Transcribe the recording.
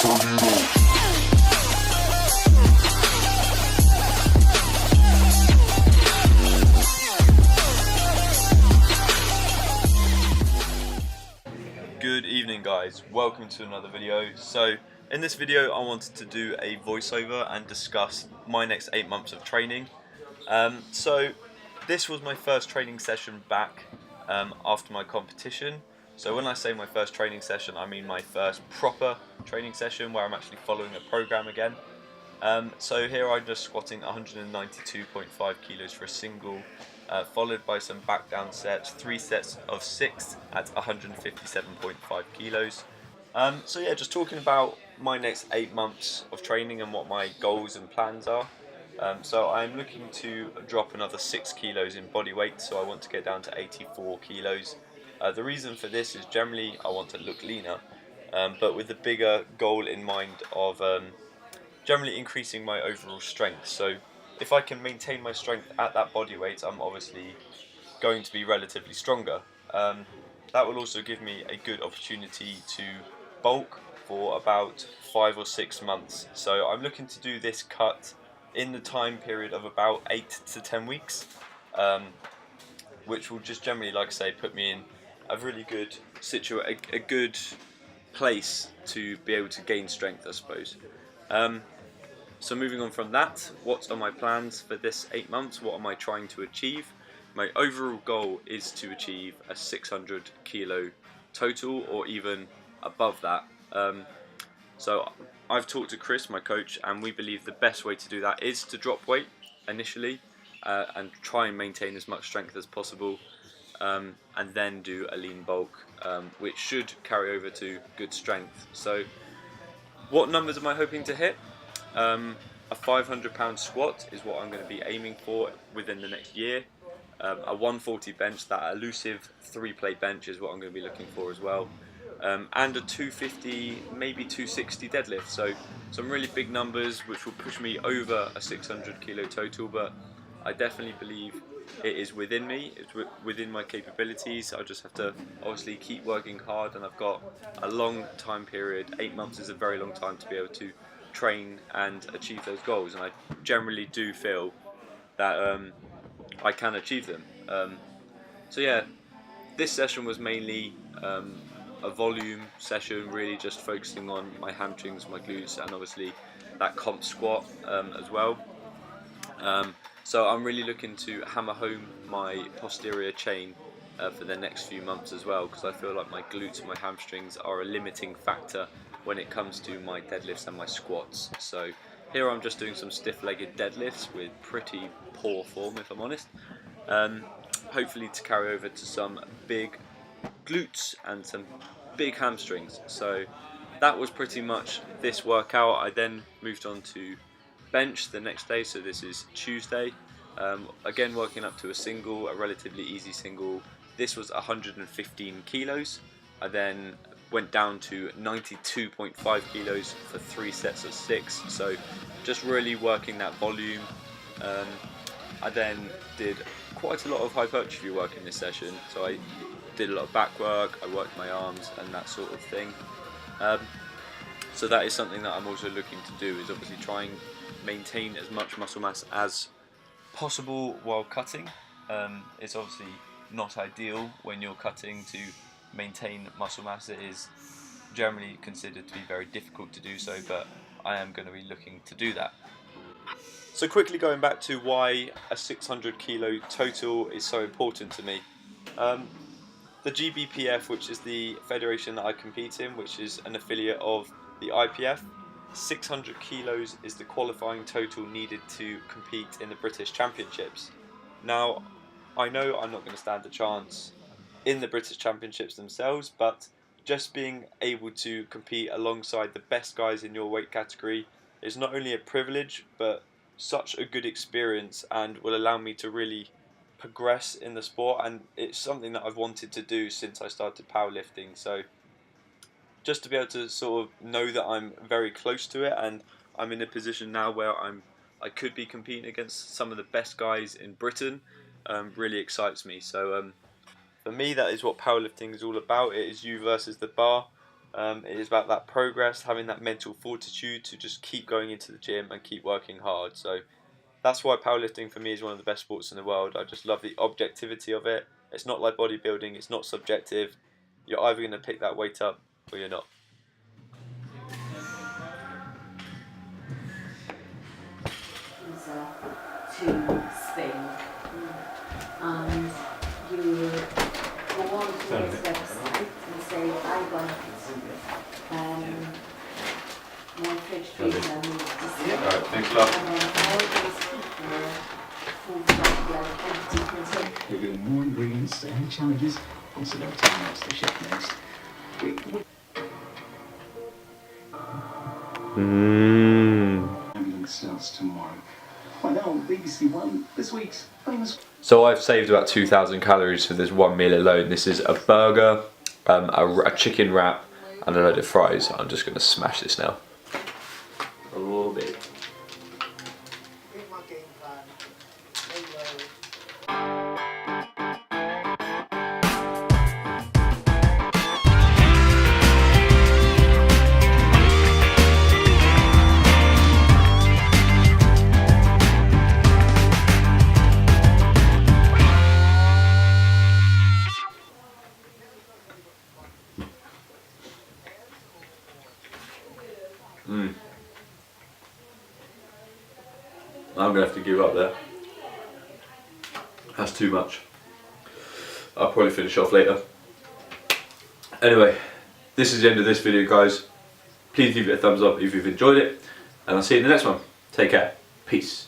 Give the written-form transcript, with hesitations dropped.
Good evening guys, welcome to another video. So in this video I wanted to do a voiceover and discuss my next 8 months of training. So this was my first training session back after my competition. So when I say my first training session, I mean my first proper training session where I'm actually following a program again. So here I'm just squatting 192.5 kilos for a single, followed by some back down sets, 3 sets of 6 at 157.5 kilos. So yeah, just talking about my next 8 months of training and what my goals and plans are. So I'm looking to drop another 6 kilos in body weight, so I want to get down to 84 kilos. The reason for this is generally I want to look leaner, but with a bigger goal in mind of generally increasing my overall strength. So if I can maintain my strength at that body weight, I'm obviously going to be relatively stronger. That will also give me a good opportunity to bulk for about 5 or 6 months. So I'm looking to do this cut in the time period of about 8 to 10 weeks, which will just generally, like I say, put me in a really good a good place to be able to gain strength, I suppose. So moving on from that, what are my plans for this 8 months? What am I trying to achieve? My overall goal is to achieve a 600 kilo total, or even above that. So I've talked to Chris, my coach, and we believe the best way to do that is to drop weight initially and try and maintain as much strength as possible, and then do a lean bulk, which should carry over to good strength. So what numbers am I hoping to hit? A 500-pound squat is what I'm going to be aiming for within the next year. A 140 bench, that elusive 3-plate bench, is what I'm going to be looking for as well. And a 250, maybe 260 deadlift. So some really big numbers which will push me over a 600 kilo total, but I definitely believe it is within me, it's within my capabilities. I just have to obviously keep working hard, and I've got a long time period. 8 months is a very long time to be able to train and achieve those goals, and I generally do feel that I can achieve them. So yeah, this session was mainly a volume session, really just focusing on my hamstrings, my glutes, and obviously that comp squat as well. So I'm really looking to hammer home my posterior chain for the next few months as well, because I feel like my glutes and my hamstrings are a limiting factor when it comes to my deadlifts and my squats. So here I'm just doing some stiff-legged deadlifts with pretty poor form, if I'm honest. Hopefully to carry over to some big glutes and some big hamstrings. So that was pretty much this workout. I then moved on to bench the next day, so this is Tuesday. Again, working up to a relatively easy single. This was 115 kilos. I then went down to 92.5 kilos for 3 sets of 6. So just really working that volume. I then did quite a lot of hypertrophy work in this session. So I did a lot of back work, I worked my arms and that sort of thing. So that is something that I'm also looking to do, is obviously try and maintain as much muscle mass as possible while cutting. It's obviously not ideal when you're cutting to maintain muscle mass. It is generally considered to be very difficult to do so, but I am going to be looking to do that. So quickly going back to why a 600 kilo total is so important to me. The GBPF, which is the federation that I compete in, which is an affiliate of the IPF, 600 kilos is the qualifying total needed to compete in the British Championships. Now, I know I'm not going to stand a chance in the British Championships themselves, but just being able to compete alongside the best guys in your weight category is not only a privilege, but such a good experience, and will allow me to really progress in the sport, and it's something that I've wanted to do since I started powerlifting. So just to be able to sort of know that I'm very close to it, and I'm in a position now where I could be competing against some of the best guys in Britain, really excites me. So for me, that is what powerlifting is all about. It is you versus the bar. It is about that progress, having that mental fortitude to just keep going into the gym and keep working hard. So that's why powerlifting for me is one of the best sports in the world. I just love the objectivity of it. It's not like bodybuilding, it's not subjective. You're either going to pick that weight up or you're not. To Spain, and you go on to his website and say, I want more fridge freezer needs to see. Alright, thanks a lot. And then all these people who've got like empty containers. We're doing more ingredients and challenges. Also, don't tell me what's the chef next. Everything starts tomorrow. Find out on BBC One this week's famous. So I've saved about 2,000 calories for this one meal alone. This is a burger, a chicken wrap, and a load of fries. I'm just going to smash this now. A little bit. I'm going to have to give up there. That's too much. I'll probably finish off later. Anyway, this is the end of this video, guys. Please give it a thumbs up if you've enjoyed it, and I'll see you in the next one. Take care. Peace.